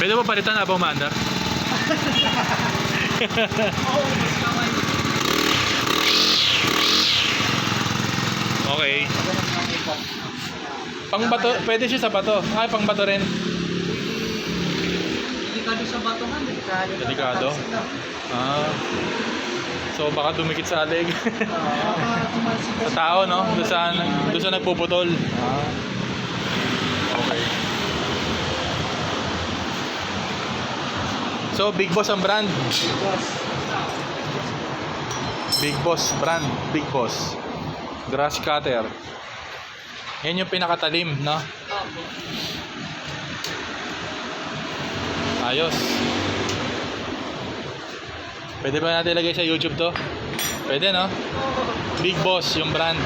Pwede ba palitan habang maandar? Okay. Pang bato, pwede siya sa bato. Ay, pang bato rin. Delikado sa bato nga, delikado. Delikado? Ah. So baka dumikit sa alig. Sa tao, no? Doon sa nagpuputol. Ah. Okay. So, Big Boss ang brand. Big Boss brand. Big Boss. Grass cutter. Yan yung pinakatalim, no? Ayos. Pwede ba natin ilagay sa YouTube to? Pwede, no? Big Boss yung brand.